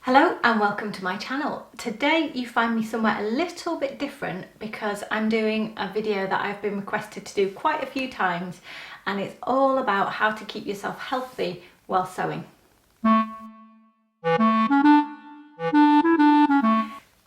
Hello and welcome to my channel. Today you find me somewhere a little bit different because I'm doing a video that I've been requested to do quite a few times, and it's all about how to keep yourself healthy while sewing.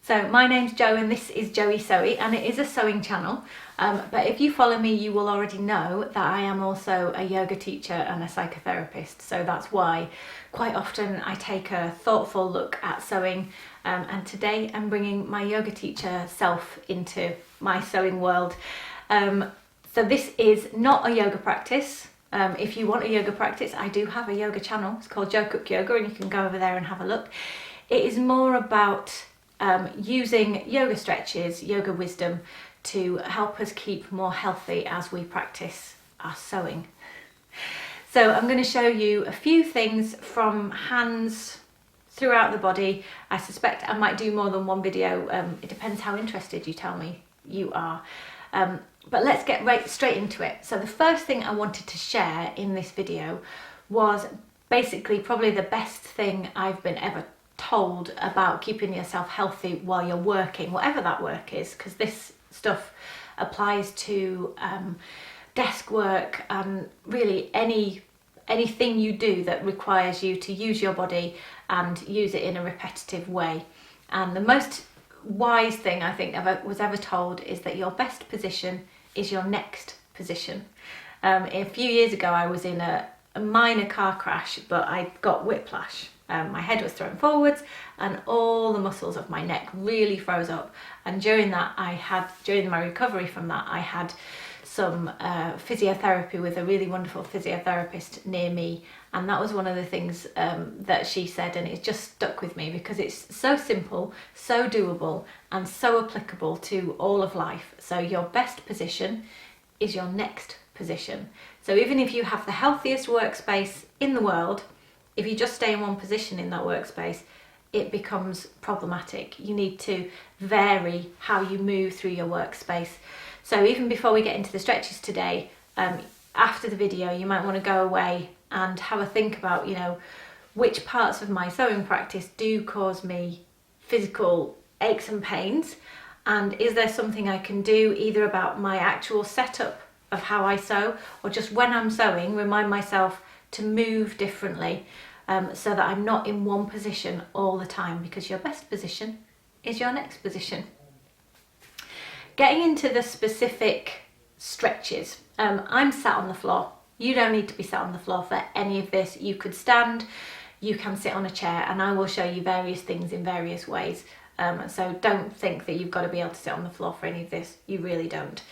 So my name's Jo and this is Joey Sewy, and it is a sewing channel, but if you follow me you will already know that I am also a yoga teacher and a psychotherapist, so that's why quite often I take a thoughtful look at sewing, and today I'm bringing my yoga teacher self into my sewing world. So this is not a yoga practice. If you want a yoga practice, I do have a yoga channel. It's called Jo Cook Yoga and you can go over there and have a look. It is more about using yoga stretches, yoga wisdom to help us keep more healthy as we practice our sewing. So I'm going to show you a few things from hands throughout the body. I suspect I might do more than one video. It depends how interested you tell me you are. But let's get right straight into it. So the first thing I wanted to share in this video was basically probably the best thing I've been ever told about keeping yourself healthy while you're working, whatever that work is, because this stuff applies to desk work and really anything you do that requires you to use your body and use it in a repetitive way. And the most wise thing I think was ever told is that your best position is your next position. A few years ago I was in a minor car crash, but I got whiplash. My head was thrown forwards and all the muscles of my neck really froze up, and during my recovery from that I had some physiotherapy with a really wonderful physiotherapist near me, and that was one of the things that she said, and it just stuck with me because it's so simple, so doable and so applicable to all of life. So your best position is your next position. So even if you have the healthiest workspace in the world, if you just stay in one position in that workspace, it becomes problematic. You need to vary how you move through your workspace. So even before we get into the stretches today, after the video, you might want to go away and have a think about, which parts of my sewing practice do cause me physical aches and pains, and is there something I can do either about my actual setup of how I sew, or just when I'm sewing, remind myself to move differently, so that I'm not in one position all the time, because your best position is your next position. Getting into the specific stretches, I'm sat on the floor. You don't need to be sat on the floor for any of this. You could stand, you can sit on a chair, and I will show you various things in various ways. So don't think that you've got to be able to sit on the floor for any of this. You really don't.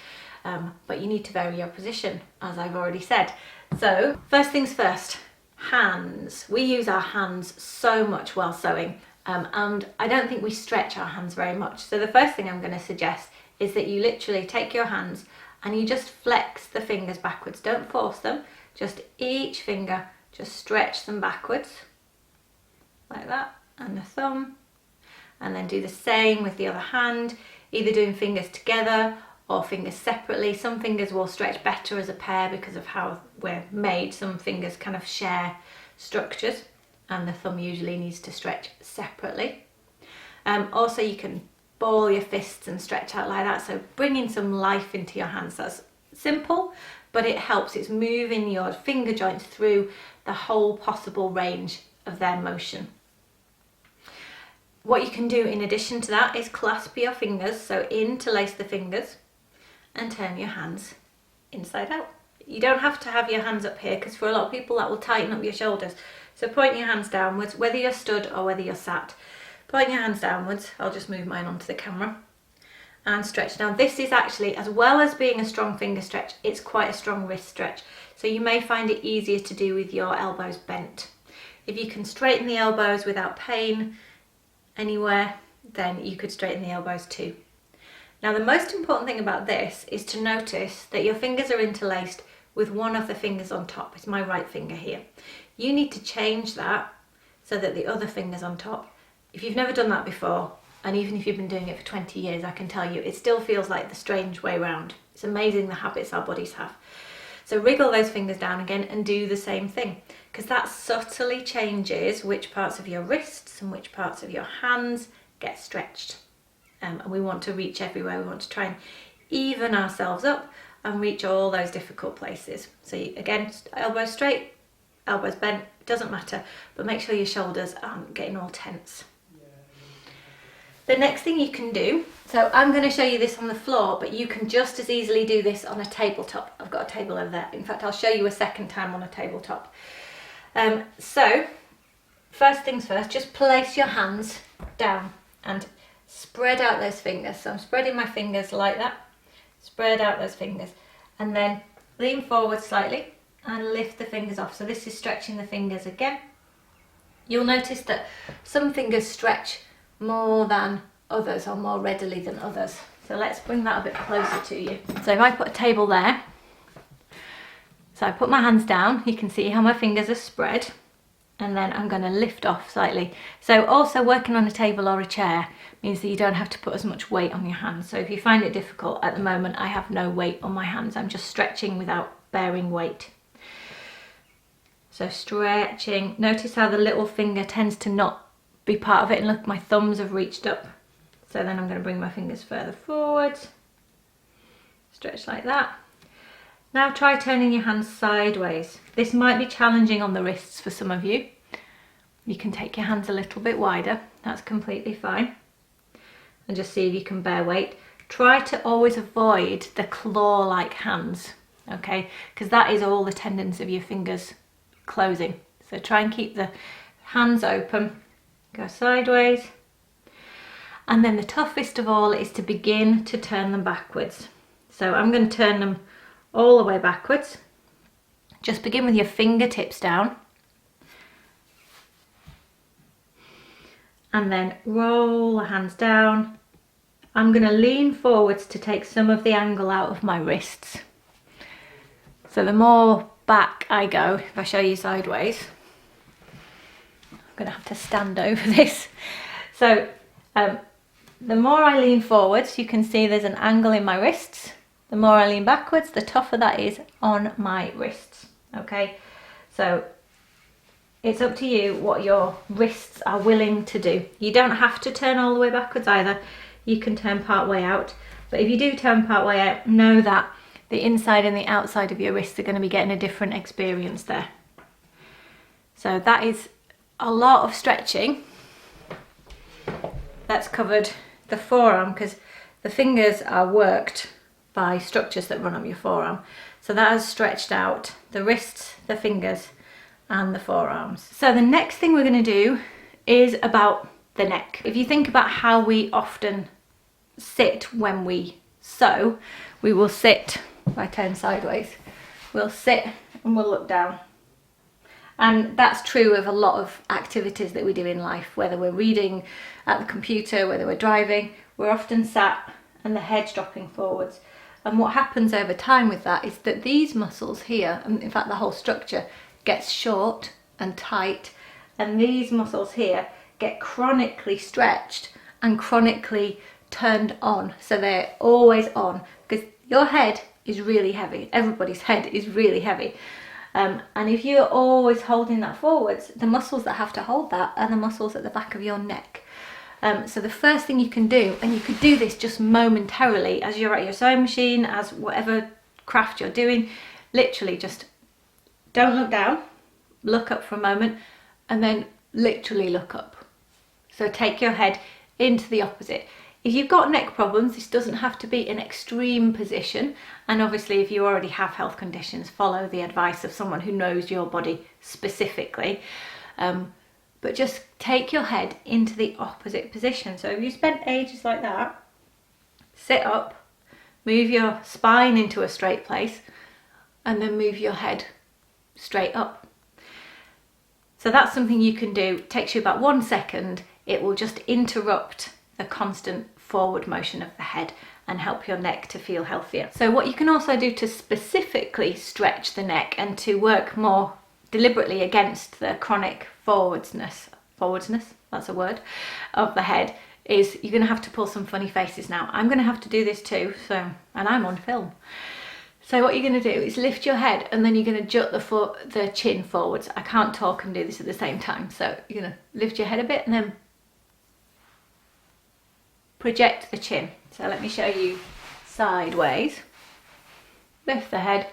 But you need to vary your position, as I've already said. So first things first, hands. We use our hands so much while sewing, and I don't think we stretch our hands very much. So the first thing I'm going to suggest is that you literally take your hands and you just flex the fingers backwards. Don't force them, just each finger, just stretch them backwards like that, and the thumb, and then do the same with the other hand, either doing fingers together or fingers separately. Some fingers will stretch better as a pair because of how we're made. Some fingers kind of share structures, and the thumb usually needs to stretch separately. Also you can ball your fists and stretch out like that, so bringing some life into your hands. That's simple, but it helps. It's moving your finger joints through the whole possible range of their motion. What you can do in addition to that is clasp your fingers, so interlace the fingers and turn your hands inside out. You don't have to have your hands up here, because for a lot of people that will tighten up your shoulders. So point your hands downwards, whether you're stood or whether you're sat. Point your hands downwards. I'll just move mine onto the camera and stretch. Now this is actually, as well as being a strong finger stretch, it's quite a strong wrist stretch. So you may find it easier to do with your elbows bent. If you can straighten the elbows without pain anywhere, then you could straighten the elbows too. Now the most important thing about this is to notice that your fingers are interlaced with one of the fingers on top. It's my right finger here. You need to change that so that the other finger's on top. If you've never done that before, and even if you've been doing it for 20 years, I can tell you it still feels like the strange way round. It's amazing the habits our bodies have. So wriggle those fingers down again and do the same thing, because that subtly changes which parts of your wrists and which parts of your hands get stretched. And we want to reach everywhere. We want to try and even ourselves up and reach all those difficult places. So again, elbows straight, elbows bent, doesn't matter, but make sure your shoulders aren't getting all tense. The next thing you can do, so I'm going to show you this on the floor, but you can just as easily do this on a tabletop. I've got a table over there. In fact, I'll show you a second time on a tabletop. So first things first, just place your hands down and spread out those fingers. So I'm spreading my fingers like that. Spread out those fingers and then lean forward slightly and lift the fingers off. So this is stretching the fingers again. You'll notice that some fingers stretch more than others or more readily than others. So let's bring that a bit closer to you. So if I put a table there, so I put my hands down, you can see how my fingers are spread, and then I'm going to lift off slightly. So also working on a table or a chair means that you don't have to put as much weight on your hands. So if you find it difficult, at the moment I have no weight on my hands, I'm just stretching without bearing weight. So stretching, notice how the little finger tends to not be part of it, and look, my thumbs have reached up. So then I'm going to bring my fingers further forward, stretch like that. Now try turning your hands sideways. This might be challenging on the wrists for some of you. You can take your hands a little bit wider, that's completely fine. And just see if you can bear weight. Try to always avoid the claw-like hands, okay? Because that is all the tendons of your fingers closing. So try and keep the hands open, go sideways. And then the toughest of all is to begin to turn them backwards. So I'm going to turn them all the way backwards. Just begin with your fingertips down. And then roll the hands down. I'm going to lean forwards to take some of the angle out of my wrists. So the more back I go, if I show you sideways, I'm going to have to stand over this. So the more I lean forwards, you can see there's an angle in my wrists. The more I lean backwards, the tougher that is on my wrists. Okay, so it's up to you what your wrists are willing to do. You don't have to turn all the way backwards either. You can turn part way out. But if you do turn part way out, know that the inside and the outside of your wrists are going to be getting a different experience there. So that is a lot of stretching. That's covered the forearm, because the fingers are worked by structures that run up your forearm. So that has stretched out the wrists, the fingers, and the forearms. So the next thing we're going to do is about the neck. If you think about how we often sit when we sew, we will sit, if I turn sideways, we'll sit and we'll look down. And that's true of a lot of activities that we do in life, whether we're reading at the computer, whether we're driving, we're often sat and the head's dropping forwards. And what happens over time with that is that these muscles here, and in fact the whole structure, gets short and tight, and these muscles here get chronically stretched and chronically turned on. So they're always on, because your head is really heavy. Everybody's head is really heavy. And if you're always holding that forwards, the muscles that have to hold that are the muscles at the back of your neck. So the first thing you can do, and you could do this just momentarily as you're at your sewing machine, as whatever craft you're doing, literally just don't look down, look up for a moment, and then literally look up. So take your head into the opposite. If you've got neck problems, this doesn't have to be an extreme position. And obviously if you already have health conditions, follow the advice of someone who knows your body specifically. But just take your head into the opposite position. So if you spent ages like that, sit up, move your spine into a straight place, and then move your head straight up. So that's something you can do. It takes you about 1 second. It will just interrupt the constant forward motion of the head and help your neck to feel healthier. So what you can also do to specifically stretch the neck and to work more deliberately against the chronic forwardsness, that's a word, of the head, is you're going to have to pull some funny faces now. I'm going to have to do this too, so, and I'm on film. So what you're going to do is lift your head and then you're going to jut the chin forwards. I can't talk and do this at the same time. So you're going to lift your head a bit and then project the chin. So let me show you sideways. Lift the head.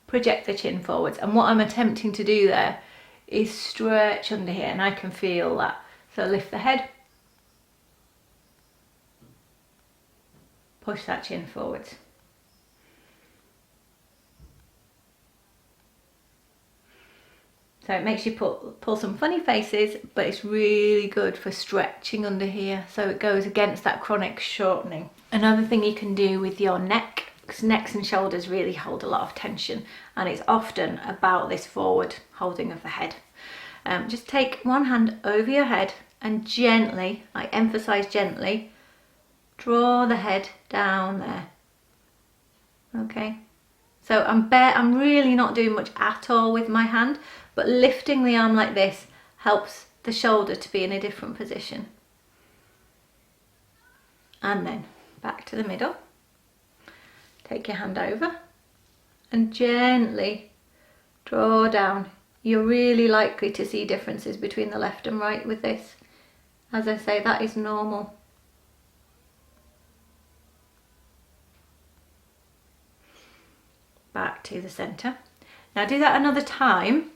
Project the chin forwards. And what I'm attempting to do there is stretch under here, and I can feel that. So lift the head. Push that chin forwards. So it makes you pull some funny faces, but it's really good for stretching under here. So it goes against that chronic shortening. Another thing you can do with your neck, because necks and shoulders really hold a lot of tension, and it's often about this forward holding of the head. Just take one hand over your head and gently, I emphasize gently, draw the head down there. Okay, so I'm really not doing much at all with my hand, but lifting the arm like this helps the shoulder to be in a different position. And then back to the middle. Take your hand over and gently draw down. You're really likely to see differences between the left and right with this. As I say, that is normal. Back to the centre. Now do that another time,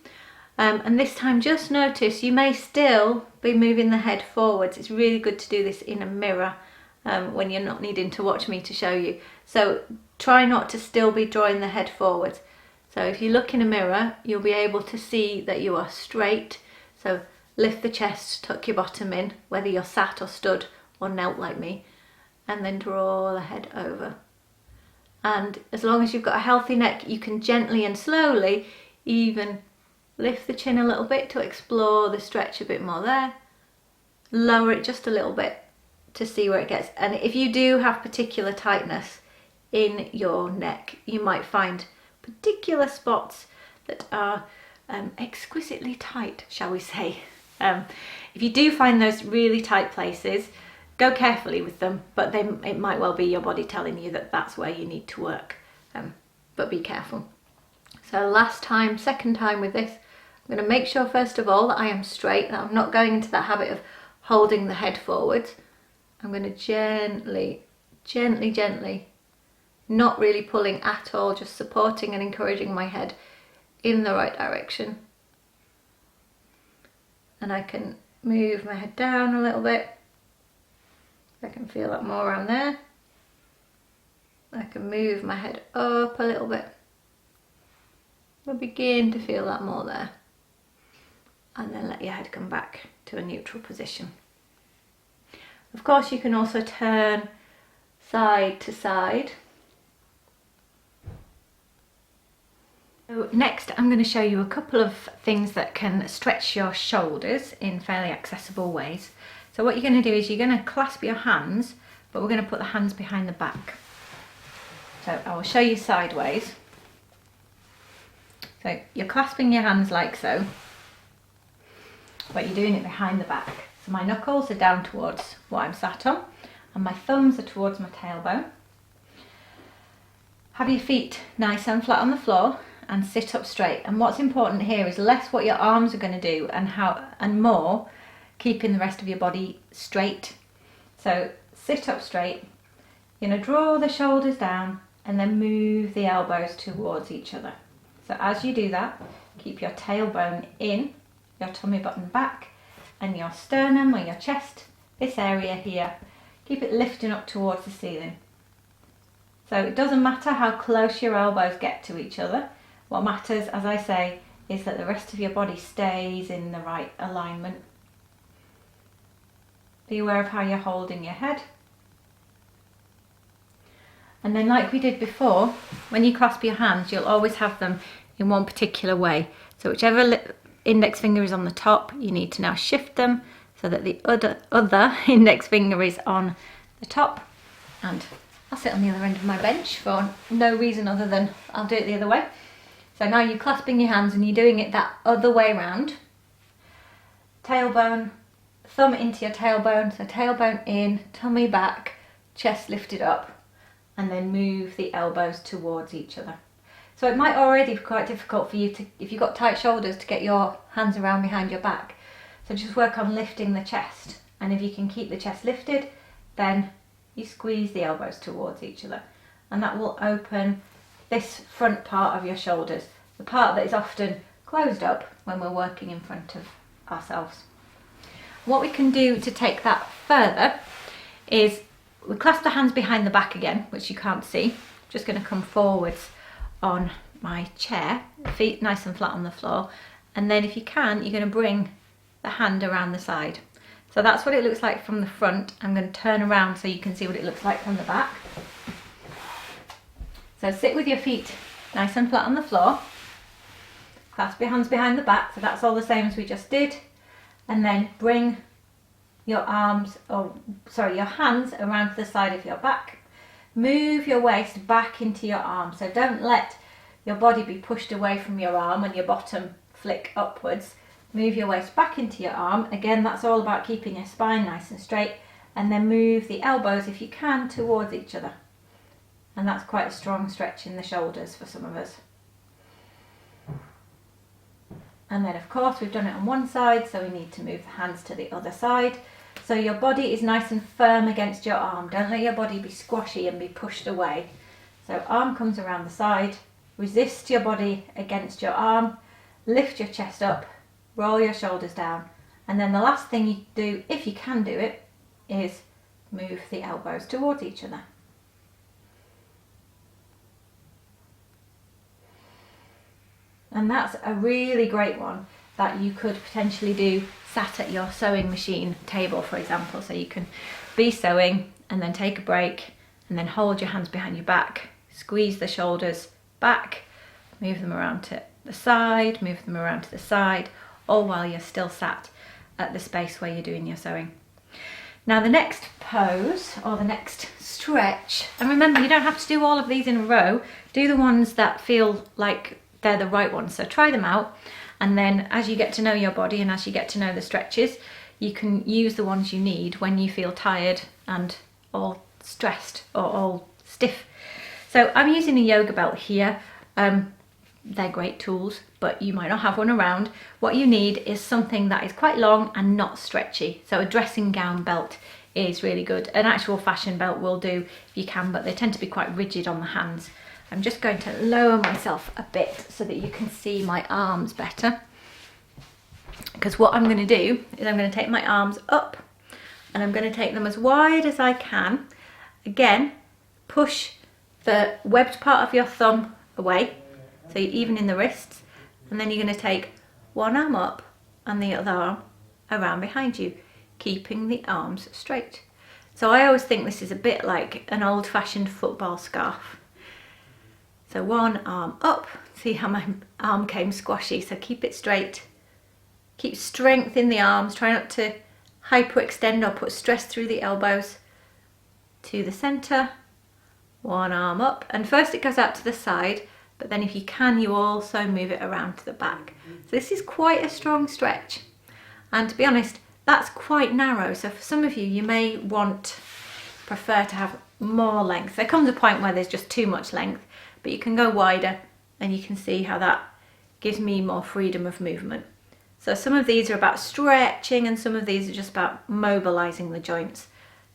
and this time just notice you may still be moving the head forwards. It's really good to do this in a mirror when you're not needing to watch me to show you. So try not to still be drawing the head forwards. So if you look in a mirror, you'll be able to see that you are straight. So lift the chest, tuck your bottom in, whether you're sat or stood or knelt like me, and then draw the head over. And as long as you've got a healthy neck, you can gently and slowly even lift the chin a little bit to explore the stretch a bit more there. Lower it just a little bit to see where it gets. And if you do have particular tightness in your neck, you might find particular spots that are exquisitely tight, shall we say. If you do find those really tight places, go carefully with them, but then it might well be your body telling you that that's where you need to work, but be careful. So last time, second time with this, I'm going to make sure first of all that I am straight, that I'm not going into that habit of holding the head forwards. I'm going to gently, gently, gently, not really pulling at all, just supporting and encouraging my head in the right direction. And I can move my head down a little bit. I can feel that more around there. I can move my head up a little bit. We'll begin to feel that more there. And then let your head come back to a neutral position. Of course, you can also turn side to side. So next, I'm going to show you a couple of things that can stretch your shoulders in fairly accessible ways. So what you're going to do is you're going to clasp your hands, but we're going to put the hands behind the back. So I will show you sideways. So you're clasping your hands like so, but you're doing it behind the back. So my knuckles are down towards what I'm sat on, and my thumbs are towards my tailbone. Have your feet nice and flat on the floor and sit up straight. And what's important here is less what your arms are going to do and more keeping the rest of your body straight. So sit up straight. You're going to draw the shoulders down and then move the elbows towards each other. So as you do that, keep your tailbone in, your tummy button back, and your sternum or your chest, this area here, keep it lifting up towards the ceiling. So it doesn't matter how close your elbows get to each other. What matters, as I say, is that the rest of your body stays in the right alignment. Be aware of how you're holding your head. And then like we did before, when you clasp your hands, you'll always have them in one particular way. So whichever index finger is on the top, you need to now shift them so that the other index finger is on the top. And I'll sit on the other end of my bench for no reason other than I'll do it the other way. So now you're clasping your hands and you're doing it that other way round. Tailbone, thumb into your tailbone, so tailbone in, tummy back, chest lifted up. and then move the elbows towards each other. So it might already be quite difficult for you to, if you've got tight shoulders, to get your hands around behind your back. So just work on lifting the chest, and if you can keep the chest lifted, then you squeeze the elbows towards each other, and that will open this front part of your shoulders, the part that is often closed up when we're working in front of ourselves. What we can do to take that further is we clasp the hands behind the back again, which you can't see. Just going to come forwards on my chair, feet nice and flat on the floor, and then if you can, you're going to bring the hand around the side. So that's what it looks like from the front. I'm going to turn around so you can see what it looks like from the back. So sit with your feet nice and flat on the floor, clasp your hands behind the back, so that's all the same as we just did, and then bring your hands around to the side of your back. Move your waist back into your arm, so don't let your body be pushed away from your arm and your bottom flick upwards. Move your waist back into your arm. Again, that's all about keeping your spine nice and straight, and then move the elbows, if you can, towards each other. And that's quite a strong stretch in the shoulders for some of us. And then of course we've done it on one side, so we need to move the hands to the other side. So your body is nice and firm against your arm. Don't let your body be squashy and be pushed away. So arm comes around the side, resist your body against your arm, lift your chest up, roll your shoulders down. And then the last thing you do, if you can do it, is move the elbows towards each other. And that's a really great one that you could potentially do sat at your sewing machine table, for example. So you can be sewing and then take a break and then hold your hands behind your back, squeeze the shoulders back, move them around to the side, move them around to the side, all while you're still sat at the space where you're doing your sewing. Now the next pose, or the next stretch, and remember you don't have to do all of these in a row, do the ones that feel like they're the right ones. So try them out, and then as you get to know your body and as you get to know the stretches, you can use the ones you need when you feel tired and all stressed or all stiff. So I'm using a yoga belt here. They're great tools, but you might not have one around. What you need is something that is quite long and not stretchy. So a dressing gown belt is really good. An actual fashion belt will do if you can, but they tend to be quite rigid on the hands. I'm just going to lower myself a bit so that you can see my arms better. Because what I'm going to do is I'm going to take my arms up and I'm going to take them as wide as I can. Again, push the webbed part of your thumb away, so you're even in the wrists, and then you're going to take one arm up and the other arm around behind you, keeping the arms straight. So I always think this is a bit like an old-fashioned football scarf. So one arm up, see how my arm came squashy, so keep it straight. Keep strength in the arms, try not to hyperextend or put stress through the elbows. To the centre, one arm up, and first it goes out to the side, but then if you can, you also move it around to the back. So this is quite a strong stretch, and to be honest, that's quite narrow, so for some of you, you may prefer to have more length. There comes a point where there's just too much length, but you can go wider, and you can see how that gives me more freedom of movement. So some of these are about stretching, and some of these are just about mobilising the joints.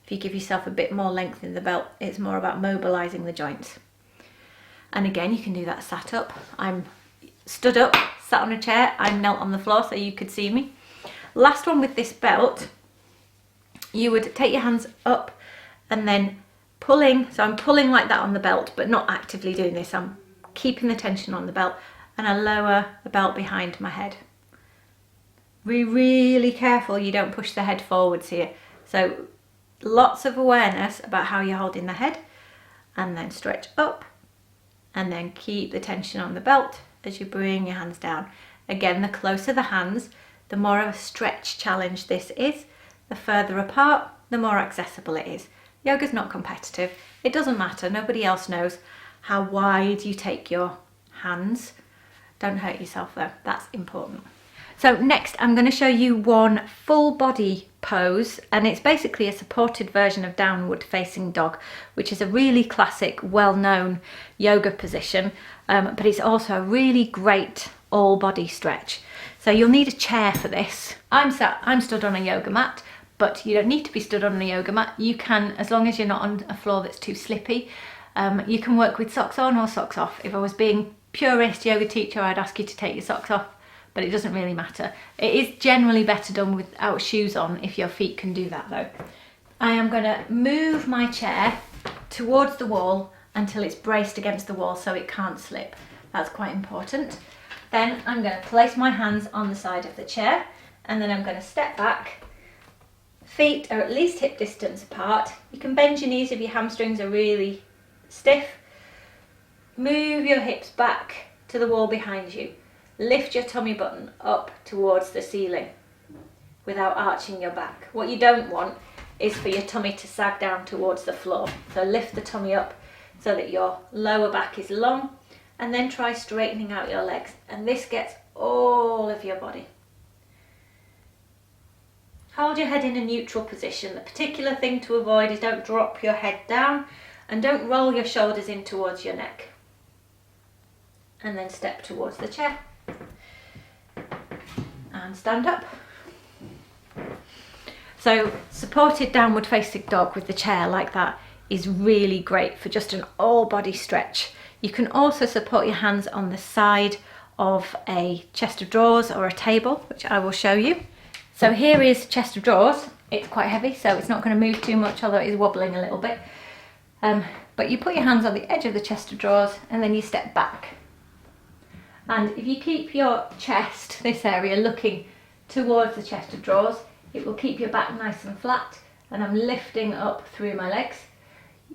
If you give yourself a bit more length in the belt, it's more about mobilising the joints. And again, you can do that sat up. I'm stood up, sat on a chair, I'm knelt on the floor so you could see me. Last one with this belt, you would take your hands up and then pulling, so I'm pulling like that on the belt, but not actively doing this. I'm keeping the tension on the belt, and I lower the belt behind my head. Be really careful you don't push the head forwards here. So lots of awareness about how you're holding the head, and then stretch up, and then keep the tension on the belt as you bring your hands down. Again, the closer the hands, the more of a stretch challenge this is. The further apart, the more accessible it is. Yoga's not competitive. It doesn't matter. Nobody else knows how wide you take your hands. Don't hurt yourself though. That's important. So next I'm going to show you one full body pose, and it's basically a supported version of downward facing dog, which is a really classic, well-known yoga position, but it's also a really great all body stretch. So you'll need a chair for this. I'm stood on a yoga mat, but you don't need to be stood on a yoga mat. You can, as long as you're not on a floor that's too slippy, you can work with socks on or socks off. If I was being purist yoga teacher, I'd ask you to take your socks off, but it doesn't really matter. It is generally better done without shoes on if your feet can do that though. I am going to move my chair towards the wall until it's braced against the wall so it can't slip. That's quite important. Then I'm going to place my hands on the side of the chair, and then I'm going to step back. Feet are at least hip distance apart. You can bend your knees if your hamstrings are really stiff. Move your hips back to the wall behind you. Lift your tummy button up towards the ceiling without arching your back. What you don't want is for your tummy to sag down towards the floor. So lift the tummy up so that your lower back is long, and then try straightening out your legs. And this gets all of your body. Hold your head in a neutral position. The particular thing to avoid is don't drop your head down and don't roll your shoulders in towards your neck. And then step towards the chair and stand up. So supported downward facing dog with the chair like that is really great for just an all body stretch. You can also support your hands on the side of a chest of drawers or a table, which I will show you. So here is chest of drawers. It's quite heavy, so it's not going to move too much, although it is wobbling a little bit. But you put your hands on the edge of the chest of drawers and then you step back. And if you keep your chest, this area, looking towards the chest of drawers, it will keep your back nice and flat, and I'm lifting up through my legs.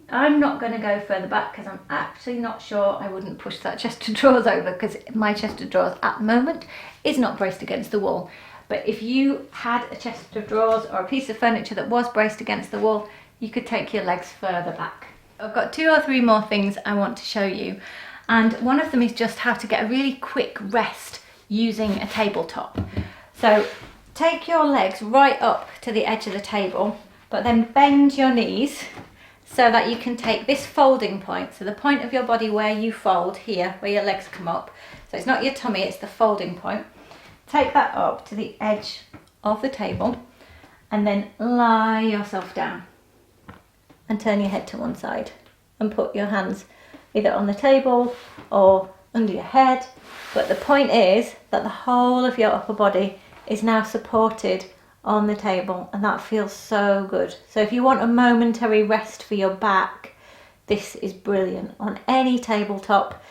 I'm not going to go further back because I'm actually not sure I wouldn't push that chest of drawers over, because my chest of drawers at the moment is not braced against the wall. But if you had a chest of drawers or a piece of furniture that was braced against the wall, you could take your legs further back. I've got 2 or 3 more things I want to show you, and one of them is just how to get a really quick rest using a tabletop. So take your legs right up to the edge of the table, but then bend your knees so that you can take this folding point, so the point of your body where you fold here, where your legs come up. So it's not your tummy, it's the folding point. Take that up to the edge of the table and then lie yourself down and turn your head to one side and put your hands either on the table or under your head. But the point is that the whole of your upper body is now supported on the table, and that feels so good. So if you want a momentary rest for your back, this is brilliant on any tabletop.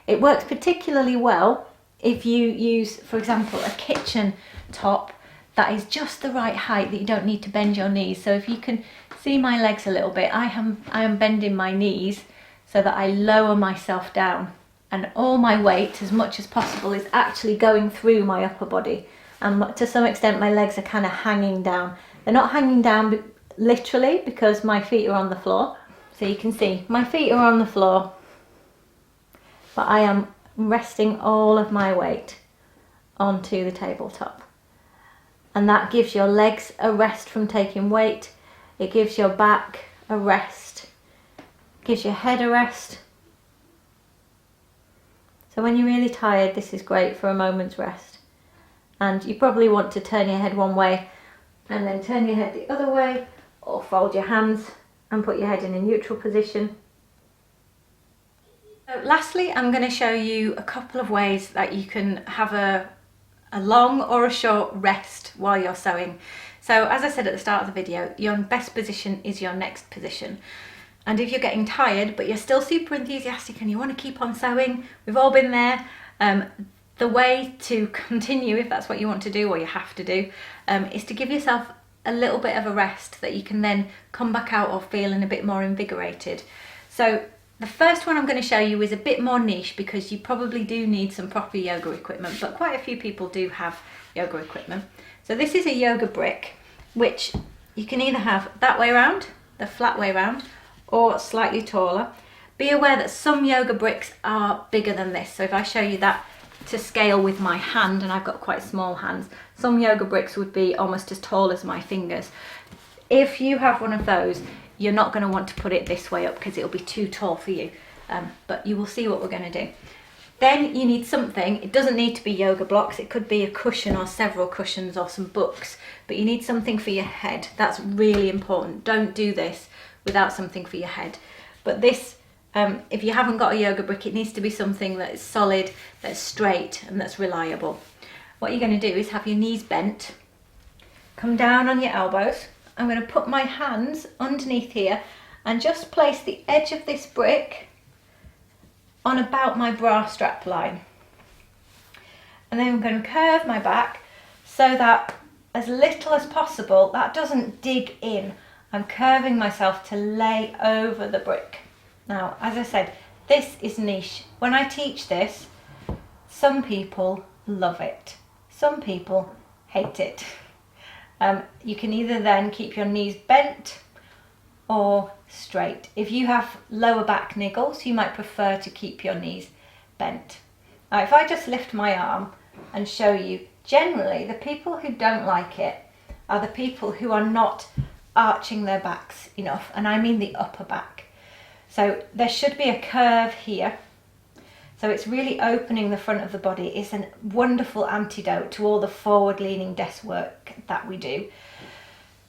It works particularly well if you use, for example, a kitchen top that is just the right height that you don't need to bend your knees. So if you can see my legs a little bit, I am bending my knees so that I lower myself down, and all my weight as much as possible is actually going through my upper body. And to some extent my legs are kind of hanging down. They're not hanging down literally because my feet are on the floor. So you can see my feet are on the floor, but I am resting all of my weight onto the tabletop. And that gives your legs a rest from taking weight. It gives your back a rest. Gives your head a rest. So when you're really tired, this is great for a moment's rest. And you probably want to turn your head one way and then turn your head the other way, or fold your hands and put your head in a neutral position. So lastly, I'm going to show you a couple of ways that you can have a long or a short rest while you're sewing. So as I said at the start of the video, your best position is your next position. And if you're getting tired but you're still super enthusiastic and you want to keep on sewing, we've all been there, the way to continue, if that's what you want to do or you have to do, is to give yourself a little bit of a rest that you can then come back out of feeling a bit more invigorated. So the first one I'm going to show you is a bit more niche because you probably do need some proper yoga equipment, but quite a few people do have yoga equipment. So this is a yoga brick, which you can either have that way around, the flat way around, or slightly taller. Be aware that some yoga bricks are bigger than this. So if I show you that to scale with my hand, and I've got quite small hands. Some yoga bricks would be almost as tall as my fingers. If you have one of those, you're not going to want to put it this way up because it'll be too tall for you. But you will see what we're going to do. Then you need something. It doesn't need to be yoga blocks. It could be a cushion or several cushions or some books, but you need something for your head. That's really important. Don't do this without something for your head. But this, if you haven't got a yoga brick, it needs to be something that is solid, that's straight, and that's reliable. What you're going to do is have your knees bent, come down on your elbows. I'm going to put my hands underneath here and just place the edge of this brick on about my bra strap line. And then I'm going to curve my back so that as little as possible, that doesn't dig in. I'm curving myself to lay over the brick. Now, as I said, this is niche. When I teach this, some people love it. Some people hate it. You can either then keep your knees bent or straight. If you have lower back niggles, you might prefer to keep your knees bent. Now, if I just lift my arm and show you, generally the people who don't like it are the people who are not arching their backs enough, and I mean the upper back. So there should be a curve here. So it's really opening the front of the body. It's a wonderful antidote to all the forward-leaning desk work that we do.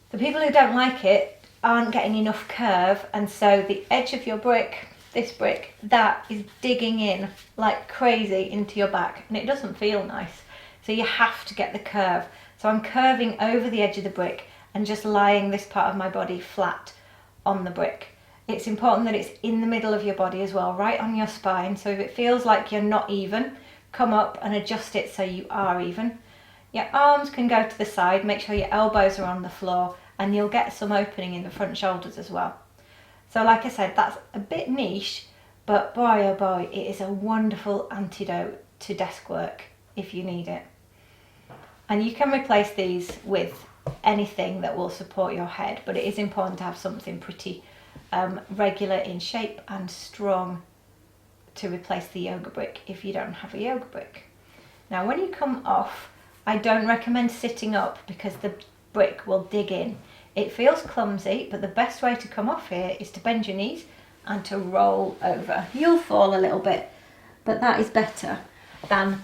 The people who don't like it aren't getting enough curve, and so the edge of your brick, this brick, that is digging in like crazy into your back, and it doesn't feel nice. So you have to get the curve. So I'm curving over the edge of the brick and just lying this part of my body flat on the brick. It's important that it's in the middle of your body as well, right on your spine. So if it feels like you're not even, come up and adjust it so you are even. Your arms can go to the side, make sure your elbows are on the floor, and you'll get some opening in the front shoulders as well. So like I said, that's a bit niche, but boy oh boy, it is a wonderful antidote to desk work if you need it. And you can replace these with anything that will support your head, but it is important to have something pretty regular in shape and strong to replace the yoga brick if you don't have a yoga brick. Now when you come off, I don't recommend sitting up because the brick will dig in. It feels clumsy, but the best way to come off here is to bend your knees and to roll over. You'll fall a little bit, but that is better than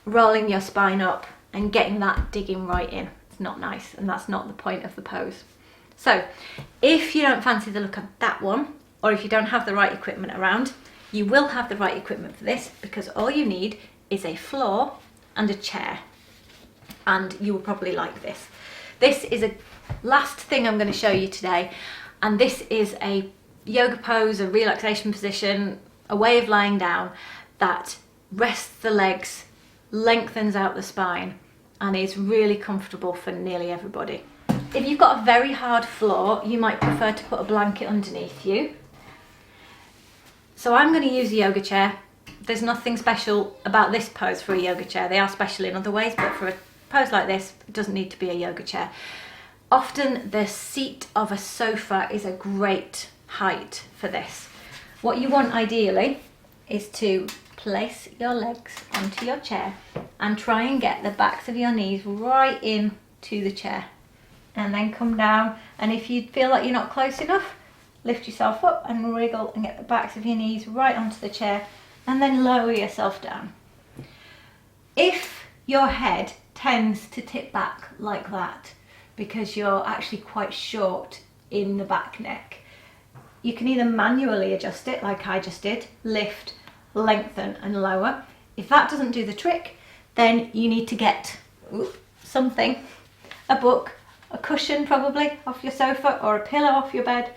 rolling your spine up and getting that digging right in. It's not nice, and that's not the point of the pose. So if you don't fancy the look of that one, or if you don't have the right equipment around, you will have the right equipment for this, because all you need is a floor and a chair, and you will probably like this. This is a last thing I'm going to show you today, and this is a yoga pose, a relaxation position, a way of lying down that rests the legs, lengthens out the spine, and is really comfortable for nearly everybody. If you've got a very hard floor, you might prefer to put a blanket underneath you. So I'm going to use a yoga chair. There's nothing special about this pose for a yoga chair. They are special in other ways, but for a pose like this, it doesn't need to be a yoga chair. Often the seat of a sofa is a great height for this. What you want ideally is to place your legs onto your chair and try and get the backs of your knees right in to the chair, and then come down, and if you feel like you're not close enough, lift yourself up and wriggle and get the backs of your knees right onto the chair, and then lower yourself down. If your head tends to tip back like that because you're actually quite short in the back neck, you can either manually adjust it like I just did, lift, lengthen and lower. If that doesn't do the trick, then you need to get something, a book, a cushion probably off your sofa, or a pillow off your bed,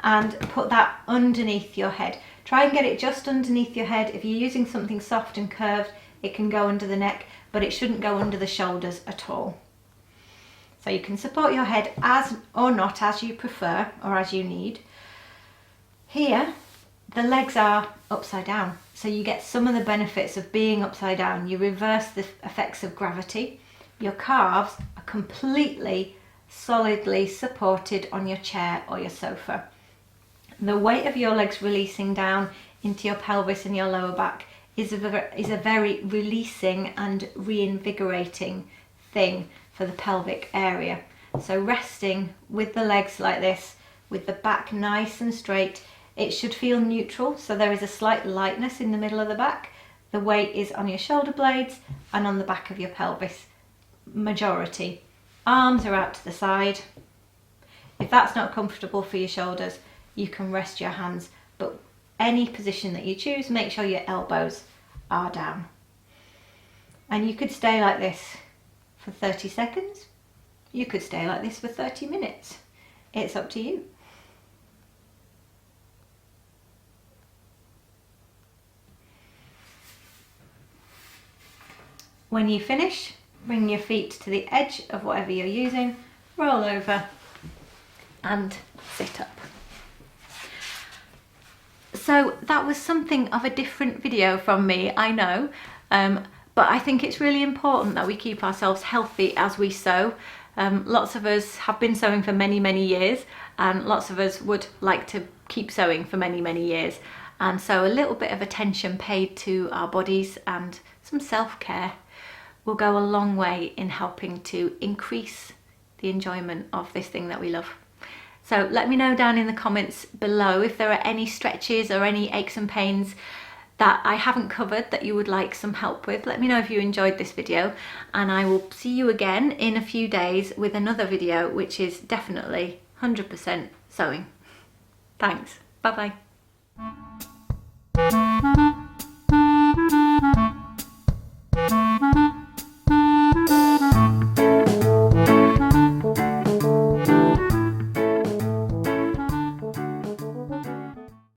and put that underneath your head. Try and get it just underneath your head. If you're using something soft and curved, it can go under the neck, but it shouldn't go under the shoulders at all. So you can support your head as or not as you prefer or as you need. Here, the legs are upside down, so you get some of the benefits of being upside down. You reverse the effects of gravity. Your calves are completely solidly supported on your chair or your sofa. The weight of your legs releasing down into your pelvis and your lower back is a very releasing and reinvigorating thing for the pelvic area. So resting with the legs like this, with the back nice and straight, it should feel neutral, so there is a slight lightness in the middle of the back. The weight is on your shoulder blades and on the back of your pelvis, majority. Arms are out to the side. If that's not comfortable for your shoulders, you can rest your hands, but any position that you choose, make sure your elbows are down. And you could stay like this for 30 seconds. You could stay like this for 30 minutes. It's up to you. When you finish, bring your feet to the edge of whatever you're using, roll over and sit up. So that was something of a different video from me, I know, but I think it's really important that we keep ourselves healthy as we sew. Lots of us have been sewing for many, many years, and lots of us would like to keep sewing for many, many years. And so a little bit of attention paid to our bodies and some self-care will go a long way in helping to increase the enjoyment of this thing that we love. So let me know down in the comments below if there are any stretches or any aches and pains that I haven't covered that you would like some help with. Let me know if you enjoyed this video, and I will see you again in a few days with another video which is definitely 100% sewing. Thanks. Bye bye.